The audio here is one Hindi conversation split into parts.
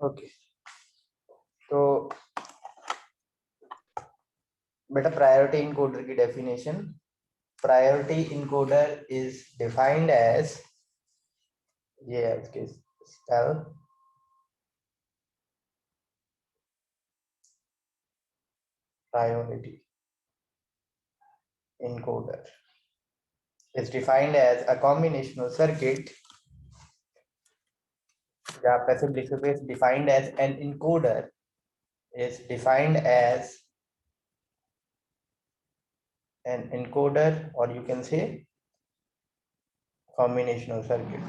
ओके, तो बेटा प्रायोरिटी इनकोडर की definition, priority encoder is defined as, ये है उसके spell, priority encoder is defined as a combinational circuit, या आप ऐसे लिख सकते हैं, defined as an encoder is defined as an encoder, or you can say combinational circuit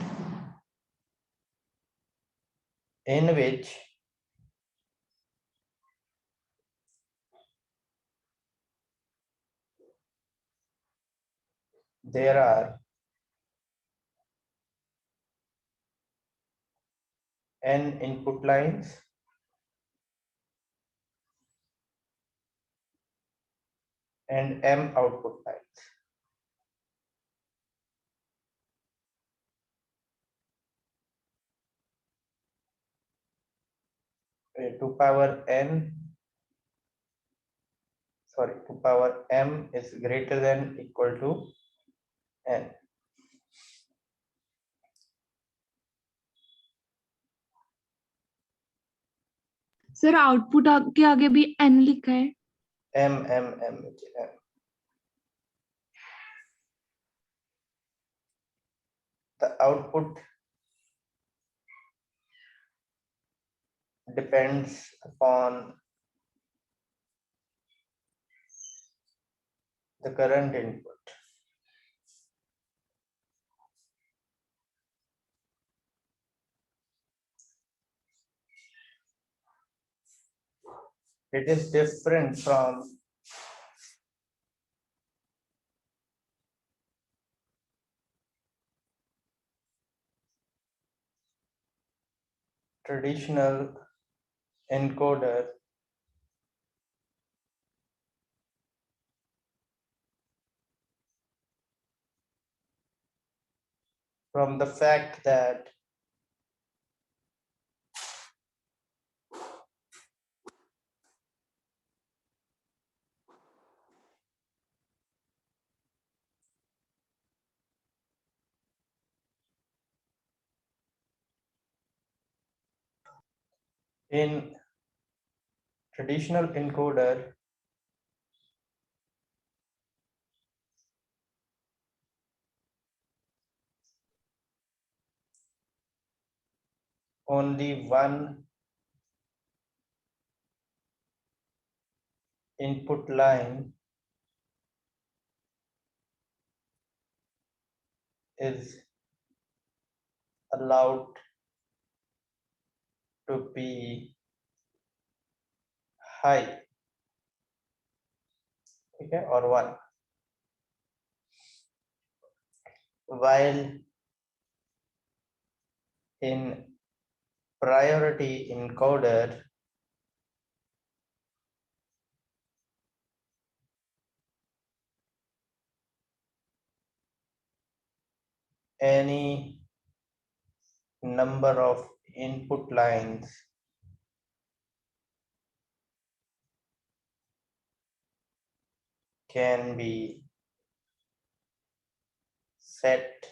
in which there are n input lines and m output lines. To power n, sorry, to power m is greater than equal to n. Sir output के आगे भी एन लिखा है। m m m m. The output depends upon the current input. It is different from traditional encoder from the fact that in traditional encoder only one input line is allowed to be high, okay, or one, while in priority encoder any number of input lines can be set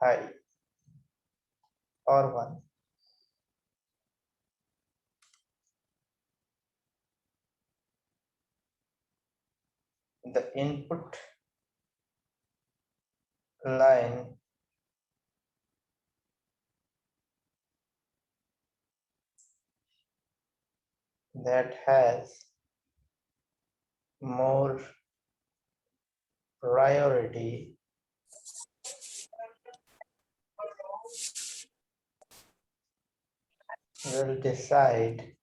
high or one. The input line that has more priority will decide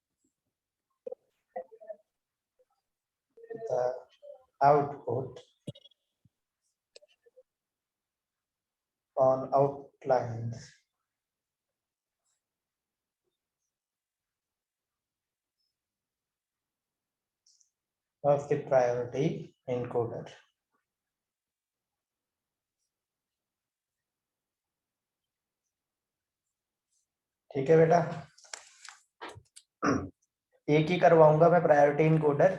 the output on output lines of the priority encoder. ठीक है बेटा? एक ही करवाऊंगा मैं प्रायोरिटी इनकोडर,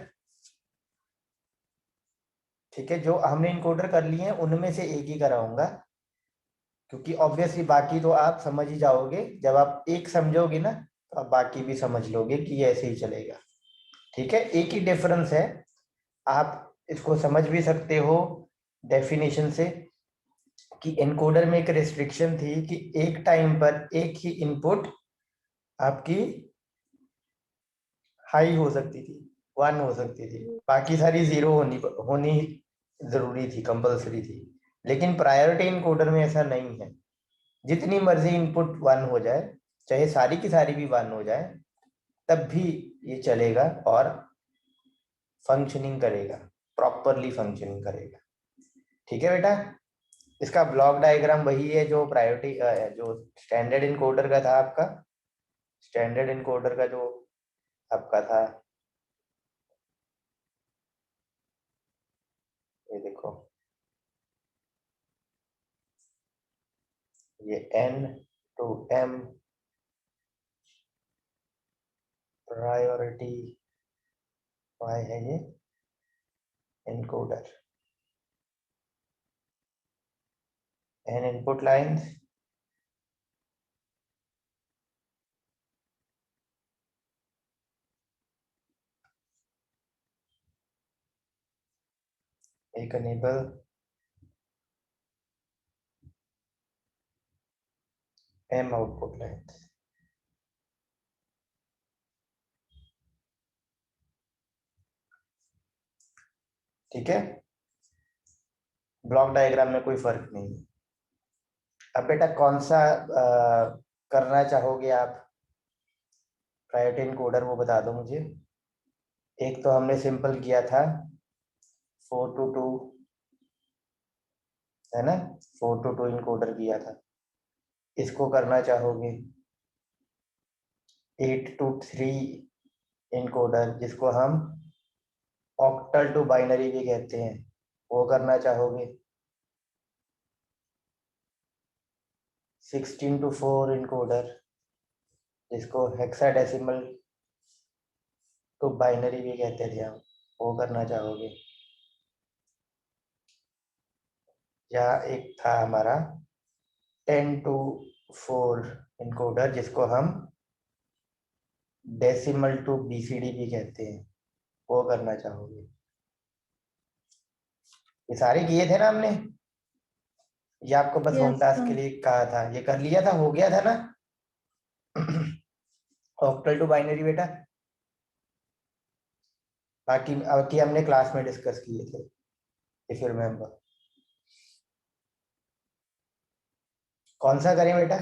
ठीक है, जो हमने इनकोडर कर लिए हैं उनमें से एक ही कराऊंगा, क्योंकि ऑब्वियसली बाकी तो आप समझ ही जाओगे, जब आप एक समझोगे ना तो आप बाकी भी समझ लोगे कि ये ऐसे ही चलेगा। ठीक है, एक ही डिफरेंस है, आप इसको समझ भी सकते हो डेफिनेशन से, कि एनकोडर में एक रिस्ट्रिक्शन थी कि एक टाइम पर एक ही इनपुट आपकी हाई हो सकती थी, 1 हो सकती थी, बाकी सारी 0 होनी होनी जरूरी थी, कंपलसरी थी। लेकिन प्रायोरिटी इनकोडर में ऐसा नहीं है, जितनी मर्जी इनपुट 1 हो जाए, चाहे सारी की सारी भी 1 हो जाए, तब भी ये चलेगा और फंक्शनिंग करेगा, प्रॉपरली फंक्शनिंग करेगा। ठीक है बेटा, इसका ब्लॉक डायग्राम वही है जो प्रायोरिटी जो स्टैंडर्ड इनकोडर का था आपका, स्टैंडर्ड इनकोडर का जो आपका था, ये देखो, ये N to M priority y है, ये इनकोडर, N इनपुट लाइंस, एक एनेबल, M आउटपुट लाइंस। ठीक है, ब्लॉक डायग्राम में कोई फर्क नहीं है। अब बेटा कौन सा करना चाहोगे आप प्रायोरिटी इनकोडर, वो बता दो मुझे। एक तो हमने सिंपल किया था 4 to 2, है ना, 4 to 2 इनकोडर किया था। इसको करना चाहोगे 8 to 3 इनकोडर, जिसको हम ऑक्टल टू बाइनरी भी कहते हैं, वो करना चाहोगे 16 to 4 इनकोडर, जिसको हेक्साडेसिमल टू बाइनरी भी कहते थे हम, वो करना चाहोगे, या एक था हमारा 10 to 4 इनकोडर, जिसको हम डेसिमल टू बीसीडी भी कहते हैं, वो करना चाहोगे। ये सारे किए थे ना हमने, ये आपको बस होम यस टास्क के सर। लिए कहा था, ये कर लिया था, हो गया था ना। ऑक्टल टू बाइनरी बेटा, बाकी बाकी हमने क्लास में डिस्कस किए थे, इफ यू रिमेम्बर। कौन सा करें बेटा,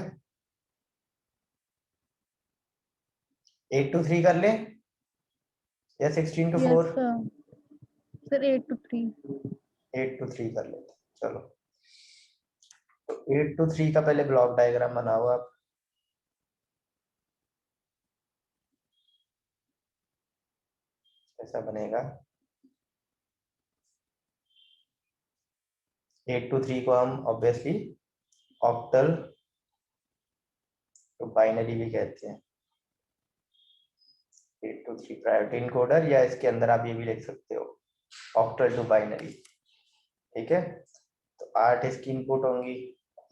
8 to 3 कर ले या 16 to yes 4? Sir. Sir 8 to 3। 8 to 3 कर लेते, चलो। तो 8 to 3 का पहले ब्लॉक डायग्राम बनाओ आप। ऐसा बनेगा, 8 to 3 को हम ऑब्वियसली ऑक्टल टू बाइनरी भी कहते हैं। 8 to 3 प्रायोरिटी इनकोडर, या इसके अंदर आप ये भी लिख सकते हो ऑक्टल टू बाइनरी। ठीक है, तो 8 इसकी इनपुट होंगी,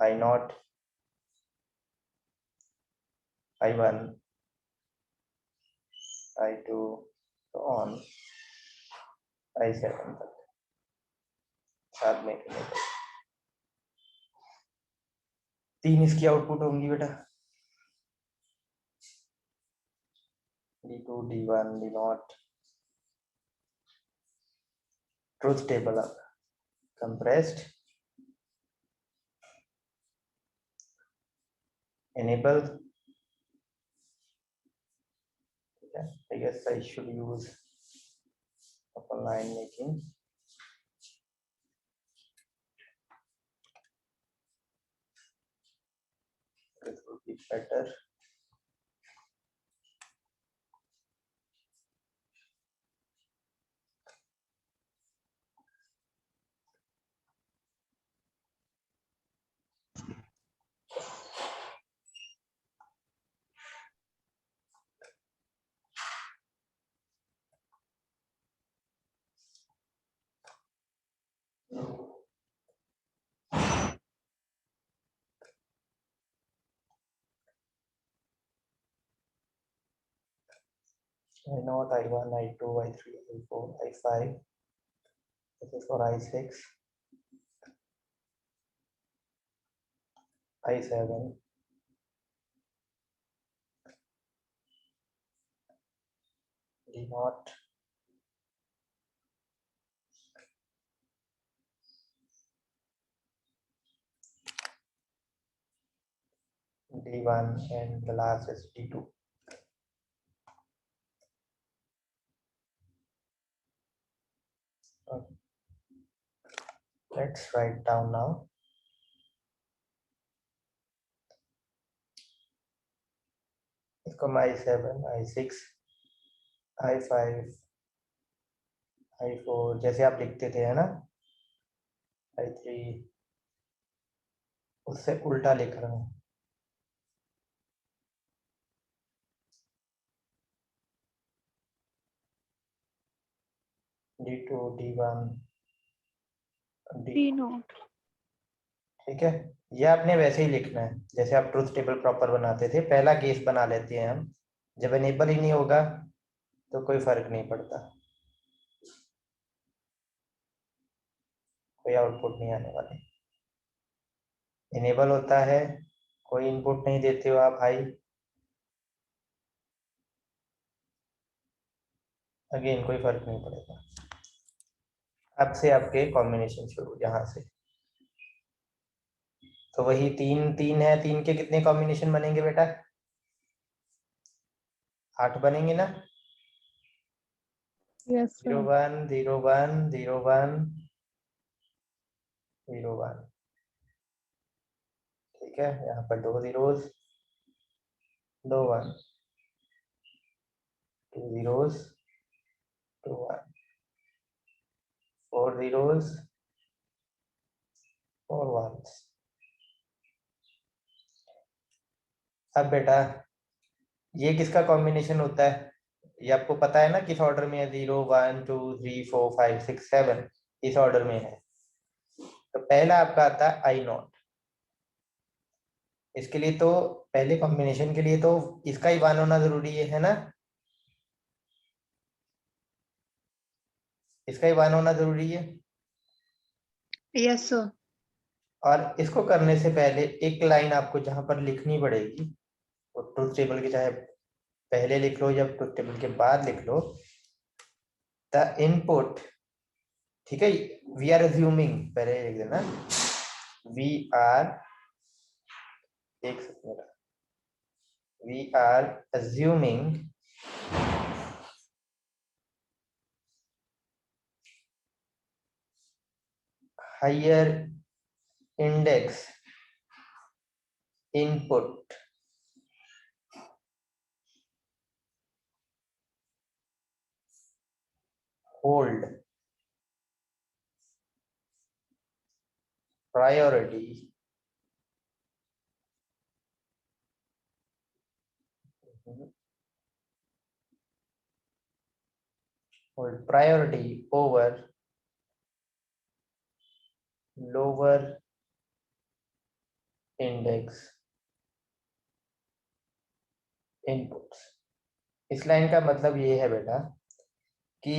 I0, I1, I2 तो ऑन I7 तक, साथ में 3 इसकी आउटपुट होंगी बेटा, D2, D1, D0, truth table अब compressed, enable, I guess I should use open line making, this would be better. I0, I1, I2, I3, I4, I5. This is for I6, I7, D0, D1, and the last is D2. Okay. Let's write down now. इसको I7, I6, I5, I4 जैसे आप लिखते थे, है ना, I3, उससे उल्टा लिख रहा हूँ। D2, D1, D0, ठीक है। ये आपने वैसे ही लिखना है जैसे आप ट्रुथ टेबल प्रॉपर बनाते थे। पहला केस बना लेते हैं हम, जब एनेबल ही नहीं होगा तो कोई फर्क नहीं पड़ता, कोई आउटपुट नहीं आने वाले। इनेबल होता है, कोई इनपुट नहीं देते हो आप हाई, अगेन कोई फर्क नहीं पड़ेगा। अब से आपके कॉम्बिनेशन शुरू यहाँ से। तो वही 3 3 है, 3 के कितने कॉम्बिनेशन बनेंगे बेटा? 8 बनेंगे ना? यस 0 1 0 1 0 1 0 1, ठीक है। यहाँ पर 2 zeros, 2 1, 2 zeros, 2 1, 4 zeros, 4 1s। अब बेटा ये किसका कॉम्बिनेशन होता है? ये आपको पता है ना किस ऑर्डर में है? 0 1 2 3 4 5 6 7, इस ऑर्डर में है। तो पहला आपका आता है I0। इसके लिए तो पहले कॉम्बिनेशन के लिए तो इसका ही 1 होना जरूरी है ना? इसका ही 1 होना जरूरी है। Yes sir. और इसको करने से पहले एक लाइन आपको जहां पर लिखनी पड़ेगी, वो ट्रुथ टेबल के चाहे पहले लिख लो या ट्रुथ टेबल के बाद लिख लो, द इनपुट, ठीक है। वी आर अज्यूमिंग, पहले लिख देना, वी आर, एक second, we are assuming higher index input hold priority over lower index inputs। इस लाइन का मतलब ये है बेटा कि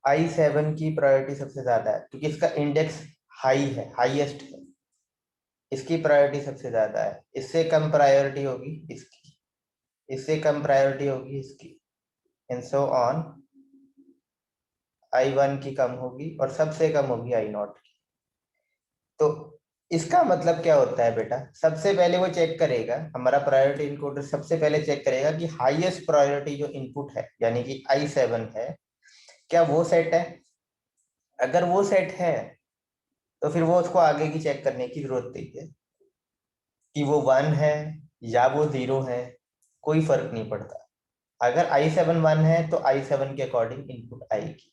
I7 की प्रायोरिटी सबसे ज्यादा है क्योंकि इसका इंडेक्स हाई है, हाईएस्ट है, इसकी प्रायोरिटी सबसे ज्यादा है। इससे कम प्रायोरिटी होगी इसकी, इससे कम प्रायोरिटी होगी इसकी, एंड सो ऑन। I1 की कम होगी और सबसे कम होगी I0 की। तो इसका मतलब क्या होता है बेटा? सबसे पहले वो चेक करेगा, हमारा प्रायोरिटी इनकोडर सबसे पहले चेक करेगा कि हाईएस्ट प्रायोरिटी जो इनपुट है यानी कि I7 है, क्या वो सेट है। अगर वो सेट है तो फिर वो उसको आगे की चेक करने की जरूरत नहीं है कि वो 1 है या वो 0 है, कोई फर्क नहीं पड़ता। अगर I7 1 है तो I7 के अकॉर्डिंग इनपुट आएगी।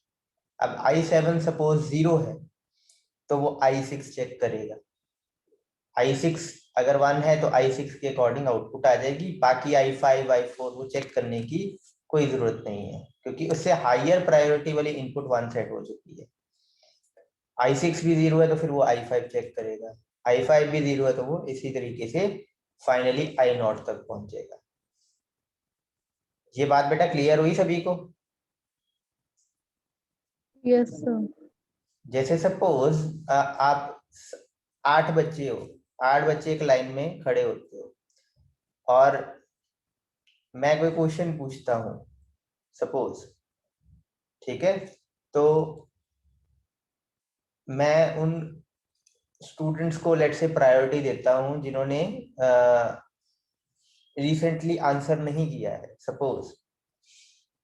अब I7 सपोज 0 है तो वो I6 चेक करेगा। I6 अगर 1 है तो I6 के अकॉर्डिंग आउटपुट आ जाएगी। बाकी I5 I4 वो चेक करने की कोई जरूरत नहीं है क्योंकि उससे हायर प्रायोरिटी वाली इनपुट 1 सेट हो चुकी है। I6 भी 0 है तो फिर वो I5 चेक करेगा, I5 भी 0 है तो वो इसी तरीके से फाइनली I0 तक पहुंचेगा। ये बात बेटा क्लियर हुई सभी को? Yes sir. जैसे सपोज आप 8 बच्चे हो, 8 बच्चे एक लाइन में खड़े होते हो और मैं कोई क्वेश्चन पूछता हूँ सपोज, ठीक है? तो मैं उन स्टूडेंट्स को लेट से प्रायोरिटी देता हूँ जिन्होंने रिसेंटली आंसर नहीं किया है। सपोज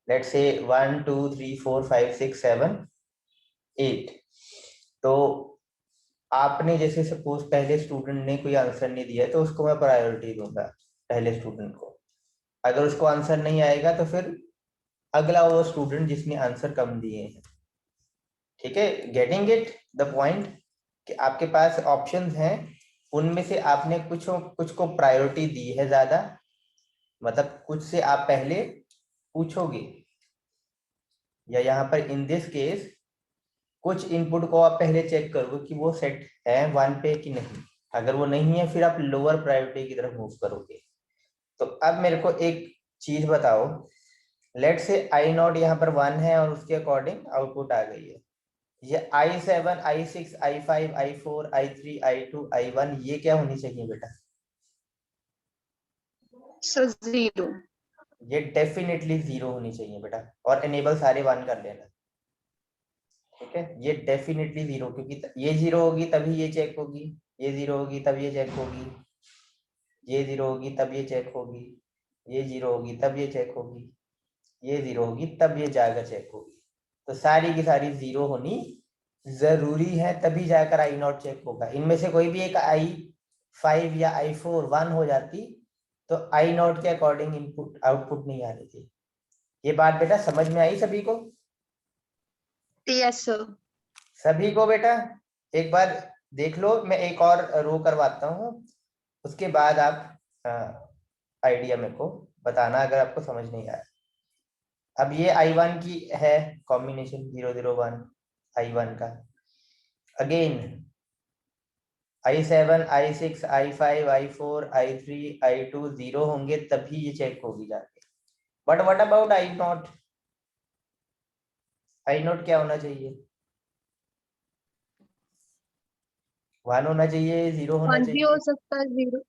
लेट से 1 2 3 4 5 6 7 8। तो आपने जैसे सपोज पहले स्टूडेंट ने कोई आंसर नहीं दिया है तो उसको मैं प्रायोरिटी दूंगा, पहले स्टूडेंट को। अगर उसको आंसर नहीं आएगा तो फिर अगला वो स्टूडेंट जिसने आंसर कम दिए हैं। ठीक है, गेटिंग इट द पॉइंट कि आपके पास ऑप्शंस हैं, उनमें से आपने कुछ कुछ को प्रायोरिटी दी है ज्यादा, मतलब कुछ से आप पहले पूछोगे, या यहाँ पर इन दिस केस कुछ इनपुट को आप पहले चेक करोगे कि वो सेट है 1 पे कि नहीं। अगर वो नहीं है फिर आप लोअर प्रायोरिटी की तरफ मूव करोगे। तो अब मेरे को एक चीज बताओ, लेट से आई नॉट यहाँ पर 1 है और उसके अकॉर्डिंग आउटपुट आ गई है। ये i7 i6 i5 i4 i3 i2 i1 ये क्या होनी चाहिए बेटा? सर 0। ये डेफिनेटली 0 होनी चाहिए बेटा, और एनेबल सारे 1 कर लेना। ठीक है, ये डेफिनेटली 0, क्योंकि ये 0 होगी तभी ये चेक होगी, ये 0 होगी तब ये चेक होगी, ये 0 होगी तब ये चेक होगी, ये 0 होगी तब ये चेक होगी, ये 0 होगी तब ये जाकर चेक होगी। तो सारी की सारी 0 होनी जरूरी है, तभी जाकर आई नॉट चेक होगा। इनमें से कोई भी एक i5 या i4 1 हो जाती तो आई नॉट के अकॉर्डिंग इनपुट आउटपुट नहीं आनी थी। ये बात बेटा समझ में आई सभी को? Yes sir. सभी को बेटा? एक बार देख लो, मैं एक और रो करवाता हूँ, उसके बाद आप आइडिया मेरे को बताना अगर आपको समझ नहीं आया। अब ये i1 की है कॉम्बिनेशन 0 0 1 i1 का। Again i7 i6 i5 i4 i3 i2 0 होंगे तभी ये चेक होगी जाके। But what about I not? I not क्या होना चाहिए? 1 होना चाहिए, 0 होना 1 भी हो चाहिए? सकता है, 0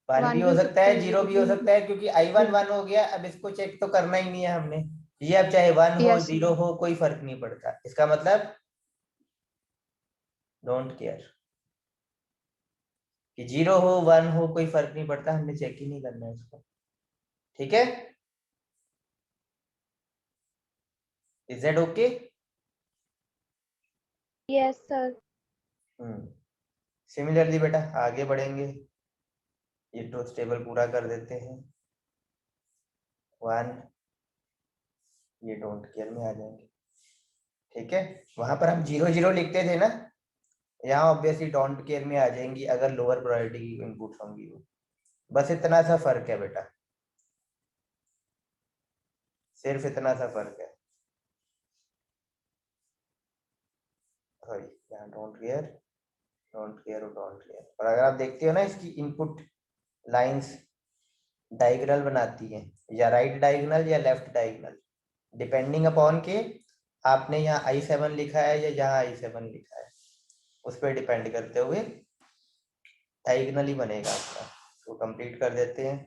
1 भी 1 भी हो हो सकता सकता है, है, 0 0 भी भी हो हो सकता है, क्योंकि i1 1 हो गया, अब इसको चेक तो करना ही नहीं है हमने। ये अब चाहे 1 हो यस 0 हो कोई फर्क नहीं पड़ता, इसका मतलब डोंट केयर कि 0 हो 1 हो कोई फर्क नहीं पड़ता, हमने चेक ही नहीं करना है इसको। ठीक है, is that okay? Yes sir. Similarly बेटा आगे बढ़ेंगे, ये ट्रूथ टेबल पूरा कर देते हैं। 1 ये डोंट केयर में आ जाएंगे। ठीक है, वहां पर हम 0 0 लिखते थे ना, यहाँ ऑब्वियसली डोंट केयर में आ जाएंगी अगर लोअर प्रायोरिटी की इनपुट होंगी वो। बस इतना सा फर्क है बेटा, सिर्फ इतना सा फर्क है। सॉरी, यहाँ डोंट केयर, डोंट केयर और डोंट केयर। और अगर आप देखते हो ना इसकी इनपुट लाइंस डायगोनल बनाती हैं, या राइट डायगोनल या लेफ्ट डायगोनल, डिपेंडिंग अपॉन के आपने यहाँ i7 लिखा है या यहाँ i7 लिखा है, उस पर डिपेंड करते हुए डायगोनल ही बनेगा आपका। तो कंप्लीट कर देते हैं।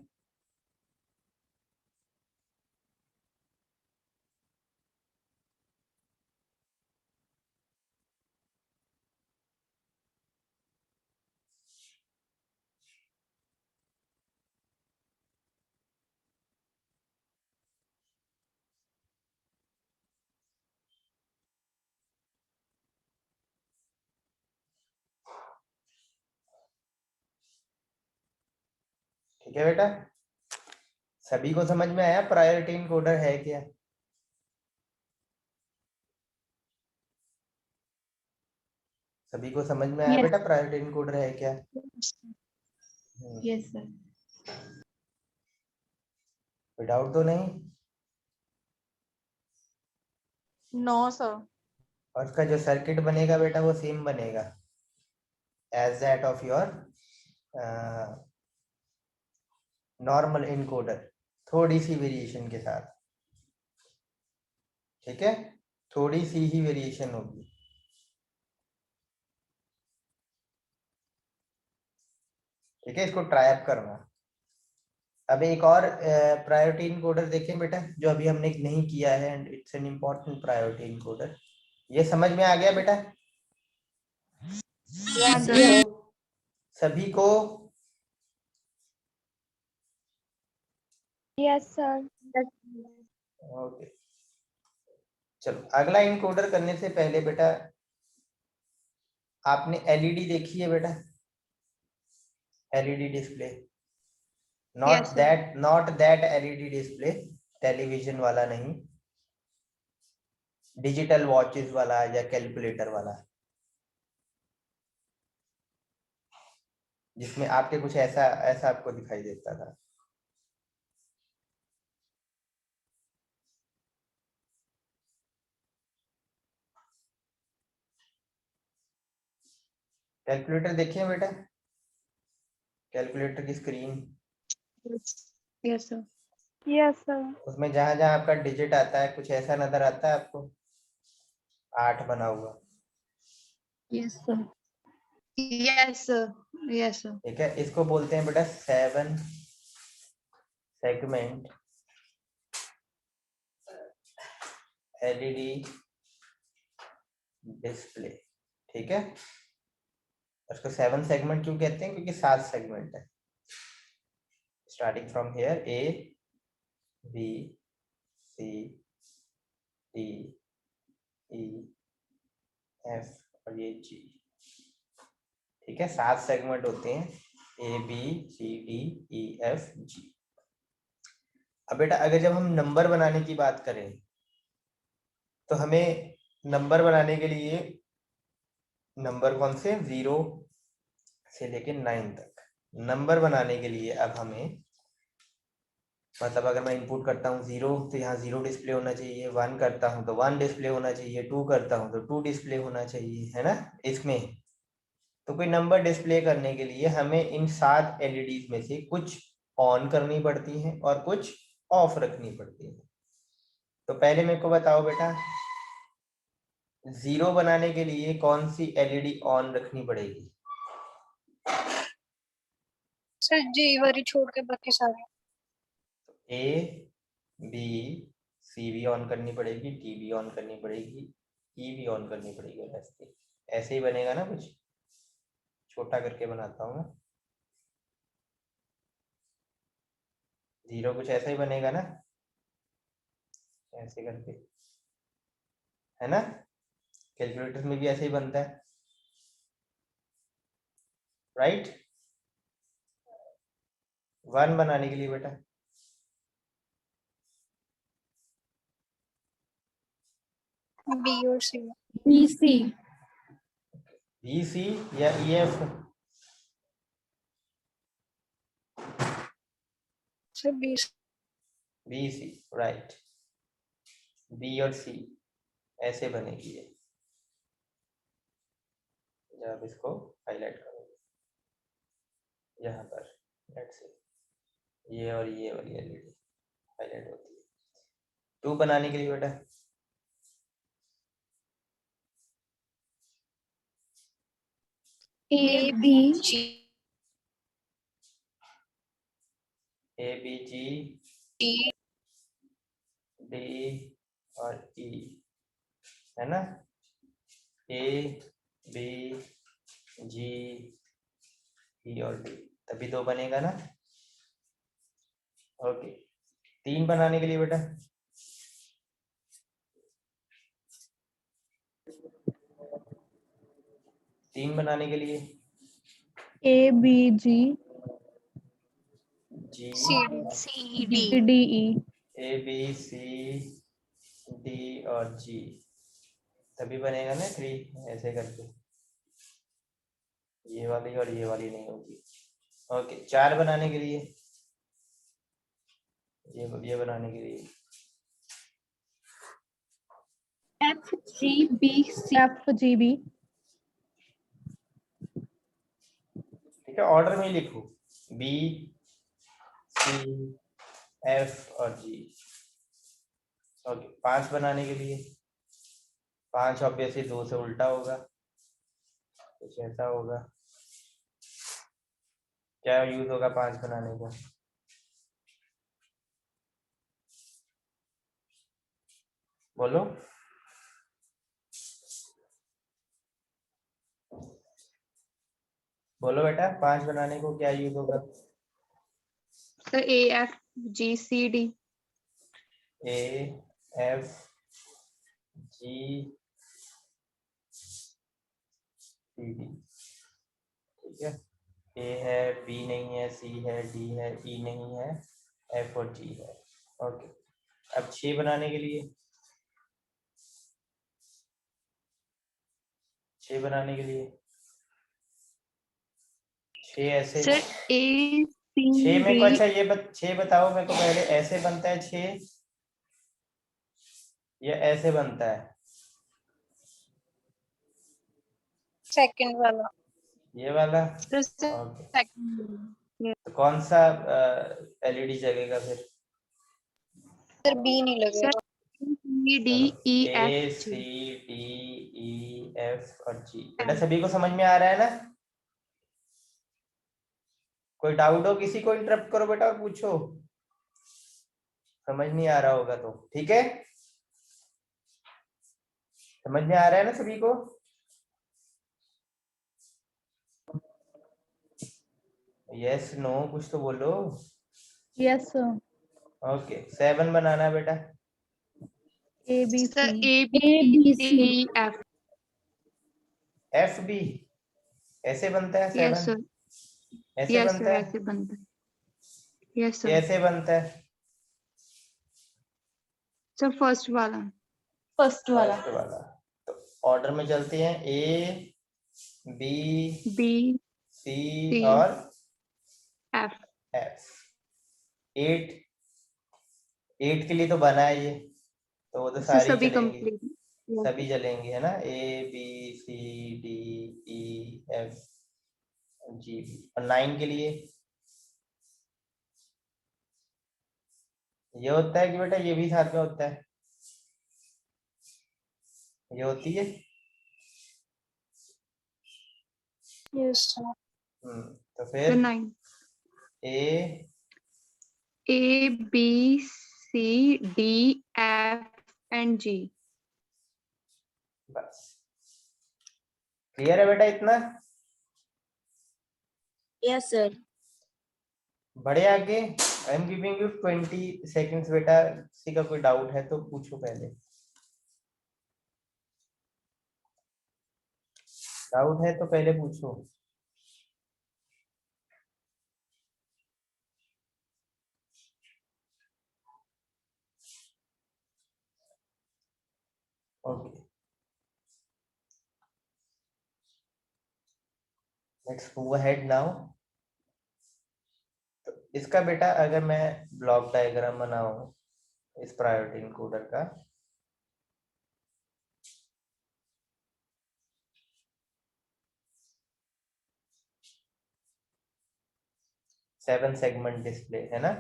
ठीक है बेटा, सभी को समझ में आया प्रायोरिटी इनकोडर है क्या? सभी को समझ में आया यस बेटा प्रायोरिटी इनकोडर है क्या? Yes sir. कोई डाउट तो नहीं? No sir. और उसका जो सर्किट बनेगा बेटा वो सेम बनेगा as that of your normal encoder. थोड़ी सी वेरिएशन के साथ, ठीक है, थोड़ी सी ही वेरिएशन होगी। ठीक है, इसको ट्राई अप करना। अब एक और प्रायोरिटी इनकोडर देखें बेटा, जो अभी हमने नहीं किया है, and it's an important priority encoder. ये समझ में आ गया बेटा? सभी को यस सर। ओके, चलो अगला इनकोडर करने से पहले बेटा, आपने एलईडी देखी है बेटा? LED display, Yes, sir. Not that LED display, television वाला नहीं, डिजिटल वॉचेस वाला या कैलकुलेटर वाला, जिसमें आपके कुछ ऐसा ऐसा आपको दिखाई देता था। कैलकुलेटर देखिए बेटा, कैलकुलेटर की screen, Yes, sir. Yes, sir. उसमें जहां जहां आपका डिजिट आता है कुछ ऐसा नजर आता है आपको, 8 बना हुआ, Yes, sir. Yes, sir. Yes, sir. ठीक है, इसको बोलते हैं बेटा 7 सेगमेंट एलईडी डिस्प्ले। ठीक है, उसको 7 सेगमेंट क्यों कहते हैं? क्योंकि 7 सेगमेंट है, starting from here A B C D E F और ये जी। ठीक है, 7 सेगमेंट होते हैं, A B C D E F G. अब बेटा अगर जब हम नंबर बनाने की बात करें, तो हमें नंबर बनाने के लिए नंबर कौन से, 0 से लेके 9 तक नंबर बनाने के लिए अब हमें, मतलब अगर मैं इनपुट करता हूँ 0 तो यहाँ 0 डिस्प्ले होना चाहिए, 1 करता हूँ तो 1 डिस्प्ले होना चाहिए, 2 करता हूँ तो 2 डिस्प्ले होना चाहिए, है ना? इसमें तो कोई नंबर डिस्प्ले करने के लिए हमें इन 7 एलईडीज में से कुछ ऑन करनी पड़ती है और कुछ ऑफ रखनी पड़ती है। तो पहले मेरे को बताओ बेटा, 0 बनाने के लिए कौन सी एलईडी ऑन रखनी पड़ेगी? सर जी वाली छोड़ के बाकी सारे। ए बी सी भी ऑन करनी पड़ेगी, डी भी ऑन करनी पड़ेगी, ई भी ऑन करनी पड़ेगी। ऐसे ही बनेगा ना, कुछ छोटा करके बनाता हूँ मैं, 0 कुछ ऐसा ही बनेगा ना, ऐसे करके, है ना? कैलकुलेटर में भी ऐसे ही बनता है, राइट? 1 बनाने के लिए बेटा बी और सी। BC. बी सी या E F? Sir B. B C, right, B और सी ऐसे बनेगी ये, जब इसको हाईलाइट करोगे यहाँ पर, लेट्स से ये और ये वाली एलईडी हाईलाइट होती है। 2 बनाने के लिए बेटा A, B, A B G D और ई, है ना? ए बी जी ई और डी, तभी 2 बनेगा ना। ओके, 3 बनाने के लिए बेटा तीन बनाने के लिए A, B, G, G C D. D, E. A B C D और जी, तभी बनेगा ना 3, ऐसे करके, ये वाली और ये वाली नहीं होगी। ओके, 4 बनाने के लिए ये बनाने के लिए F, G, B, C, F, G, B. ठीक है, ऑर्डर में ही लिखो, बी सी एफ और जी। ओके, 5 बनाने के लिए 5 ऑब्वियसली 2 से उल्टा होगा, कुछ ऐसा होगा। क्या यूज होगा 5 बनाने का? बोलो। बोलो बेटा, 5 बनाने को क्या यूज होगा? Sir A F G C D. A F G C D, ठीक है। ए है, बी नहीं है, सी है, डी है, ई नहीं है, एफ और जी है। ओके, अब 6 बनाने के लिए 6 बनाने के लिए 6 ऐसे। सर ए सी 6 मेरे को, डी। अच्छा ये 6 बताओ मेरे को पहले, ऐसे बनता है 6 या ऐसे बनता है? सेकंड वाला। ये वाला। Sir okay, second. तो कौन सा एलईडी जगेगा फिर? सर बी नहीं सर लगेगा। C D E F A G. C D E F और जी। बेटा सभी को समझ में आ रहा है ना? कोई डाउट हो किसी को, इंटरप्ट करो बेटा और पूछो, समझ नहीं आ रहा होगा तो। ठीक है, समझ में आ रहा है ना सभी को? यस नो कुछ तो बोलो। Yes sir. ओके, 7 बनाना है बेटा। A B C A B C F. F B ऐसे बनता है यस 7? सर। ऐसे यस बनता सर, है? ऐसे बनता है। Yes sir. कैसे बनता है? सर फर्स्ट वाला। फर्स्ट वाला। तो ऑर्डर में चलते हैं, ए बी बी सी सी और एफ। एफ। 8 8 के लिए तो बना है ये, तो वो तो सर सारी सभी चलेंगी, कंप्लीट। सभी चलेंगे है ना। A B C D E F G B. और 9 के लिए ये होता है कि बेटा ये भी साथ में होता है, ये होती है। Yes sir. तो सर फिर 9 A A B C D F and G. बस, क्लियर है बेटा इतना? Yes sir. बढ़े आगे। I am giving you 20 seconds बेटा, किसी का कोई डाउट है तो पूछो पहले। डाउट है तो पहले पूछो। Okay, let's move ahead now. तो इसका बेटा अगर मैं ब्लॉक डायग्राम बनाऊं इस प्रायोरिटी इनकोडर का, सेवन सेगमेंट डिस्प्ले है ना।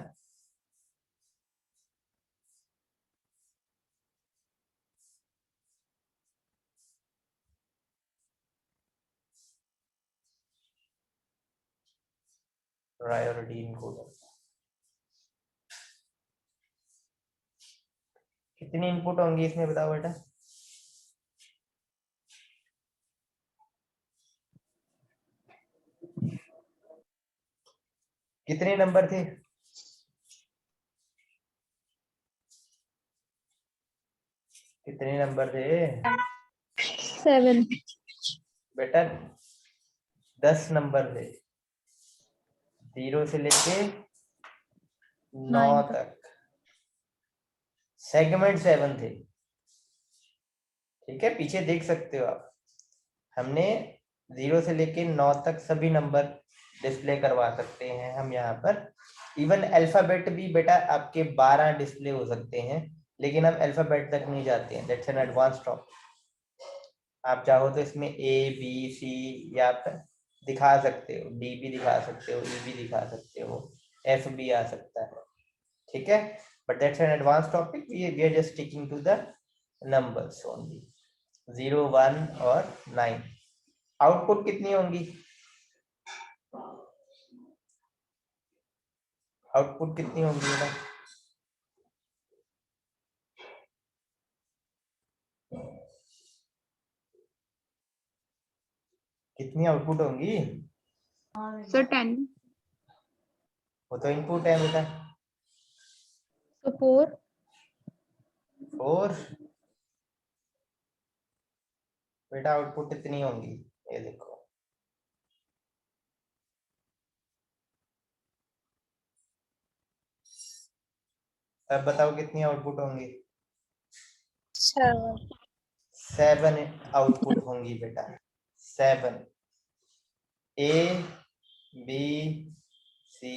प्रायोरिटी इनकोडर कितनी इनपुट होंगी इसमें बताओ बेटा? कितने नंबर थे? कितने नंबर थे 7। बेटा? 10 नंबर थे, 0 से लेके 9 9 तक। सेगमेंट 7 थे, ठीक है, पीछे देख सकते हो आप। हमने 0 से लेके 9 तक सभी नंबर डिस्प्ले करवा सकते हैं हम यहाँ पर। इवन अल्फाबेट भी बेटा आपके 12 डिस्प्ले हो सकते हैं, लेकिन हम अल्फाबेट तक नहीं जाते हैं, दैट्स एन एडवांस टॉपिक। आप चाहो तो इसमें ए बी सी या आप दिखा सकते हो, डी भी दिखा सकते हो, ई भी दिखा सकते हो, एफ भी आ सकता है, ठीक है, but that's an advance topic, we are just sticking to the numbers only 0 1 और 9। आउटपुट कितनी होंगी, आउटपुट कितनी होंगी बेटा, कितनी आउटपुट होंगी, सर 10। वो तो इनपुट है बेटा, तो 4। 4 बेटा आउटपुट कितनी होंगी, ये देखो अब बताओ कितनी आउटपुट होंगी, 7 7 आउटपुट होंगी बेटा, 7, A B C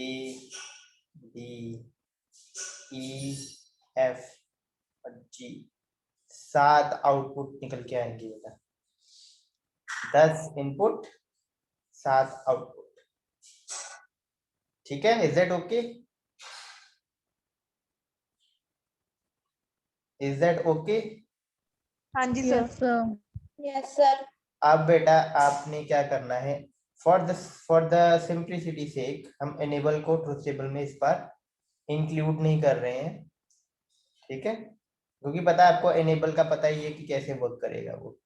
D E F और जी, 7 आउटपुट निकल के आएंगे बेटा, 10 इनपुट 7 आउटपुट, ठीक है, is that okay, is that okay. हाँ जी सर। Yes sir. अब बेटा आपने क्या करना है, फॉर द सिंप्लिसिटी सेक हम एनेबल को ट्रुथ टेबल में इस बार इंक्लूड नहीं कर रहे हैं, ठीक है, क्योंकि पता है आपको एनेबल का पता ही है कि कैसे वर्क करेगा वो,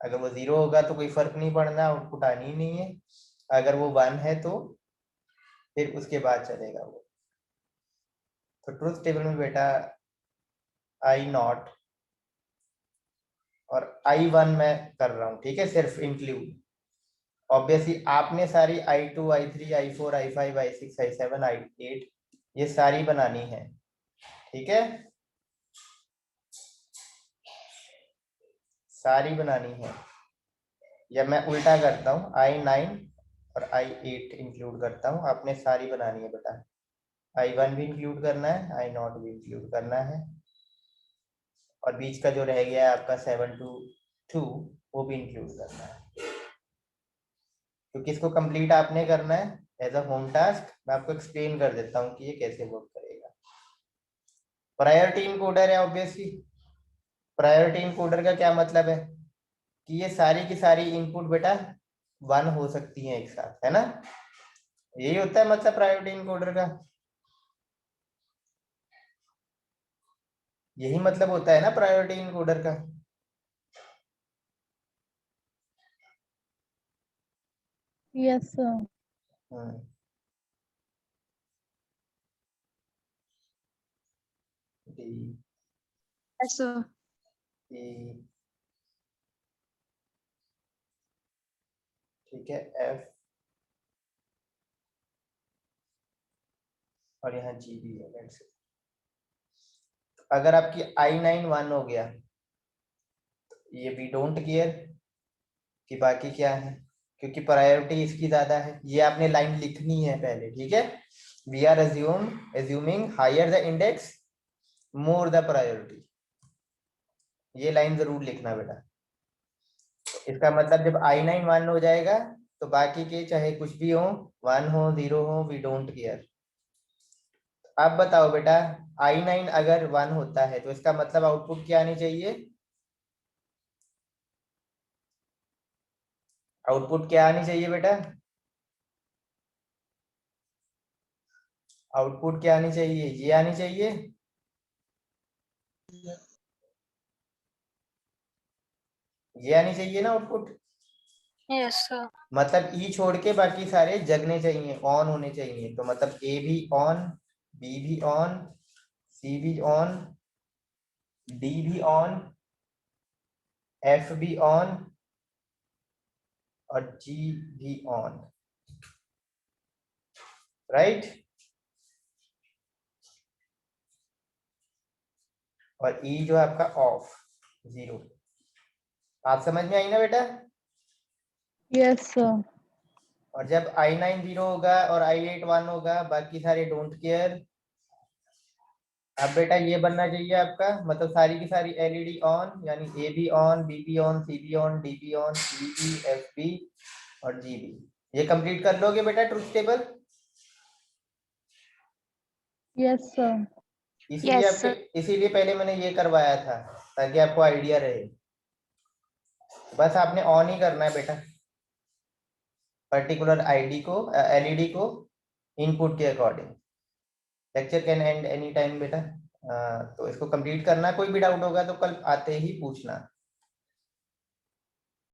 अगर वो 0 होगा तो कोई फर्क नहीं पड़ना, आउटपुट आनी ही नहीं है, अगर वो 1 है तो फिर उसके बाद चलेगा वो। तो ट्रुथ टेबल में बेटा I0 और I1 मैं कर रहा हूँ, ठीक है, सिर्फ इंक्लूड, ऑब्वियसली आपने सारी I2 I3 I4 I5 I6 I7 I8 ये सारी बनानी है, ठीक है, सारी बनानी है, या मैं उल्टा करता हूँ I9 और I8 इंक्लूड करता हूँ, आपने सारी बनानी है बेटा, I1 भी इंक्लूड करना है, I0 भी इंक्लूड करना है, और बीच का जो रह गया है आपका 7 to 2 वो भी इंक्लूड करना है, क्योंकि इसको कंप्लीट आपने करना है एज अ होम टास्क। मैं आपको एक्सप्लेन कर देता हूँ कि ये कैसे वर्क करेगा। प्रायोरिटी इनकोडर है, ऑब्वियसली प्रायोरिटी इनकोडर का क्या मतलब है कि ये सारी की सारी इनपुट बेटा 1 हो सकती है एक साथ, है ना, यही होता है मतलब प्रायोरिटी इनकोडर का, यही मतलब होता है ना प्रायोरिटी इनकोडर का। Yes sir. D yes sir. E ठीक है, एफ और यहाँ जी भी है, लेट्स से अगर आपकी I9 1 हो गया तो ये वी डोंट केयर कि बाकी क्या है, क्योंकि प्रायोरिटी इसकी ज्यादा है, ये आपने लाइन लिखनी है पहले, ठीक है, we are assuming higher the index more the priority, ये लाइन जरूर लिखना बेटा। इसका मतलब जब I9 1 हो जाएगा तो बाकी के चाहे कुछ भी हो, 1 हो 0 हो, वी डोंट केयर। आप बताओ बेटा I9 अगर 1 होता है तो इसका मतलब आउटपुट क्या आनी चाहिए, आउटपुट क्या आनी चाहिए बेटा, आउटपुट क्या आनी चाहिए, ये आनी चाहिए, ये आनी चाहिए ना आउटपुट, यस सर। मतलब ई छोड़ के बाकी सारे जगने चाहिए, ऑन होने चाहिए, तो मतलब ए भी ऑन, बी भी ऑन, सी भी ऑन, डी भी ऑन, एफ भी ऑन और जी भी ऑन, राइट, और ई जो है आपका ऑफ 0। आप समझ में आई ना बेटा। Yes sir. और जब I9 0 होगा और I8 1 होगा, बाकी सारे डोंट केयर। अब बेटा ये बनना चाहिए आपका, मतलब सारी की सारी एलईडी ऑन, यानी A B on, B B on, C B on, D B on, E B, F B और जी बी। ये कंप्लीट कर लोगे बेटा ट्रुथ टेबल। Yes sir. इसीलिए पहले मैंने ये करवाया था ताकि आपको आइडिया रहे। बस आपने ऑन ही करना है बेटा पर्टिकुलर आईडी को एलईडी को इनपुट के according. Lecture can and any time बेटा। तो इसको कंप्लीट करना। कोई भी डाउट होगा तो कल आते ही पूछना।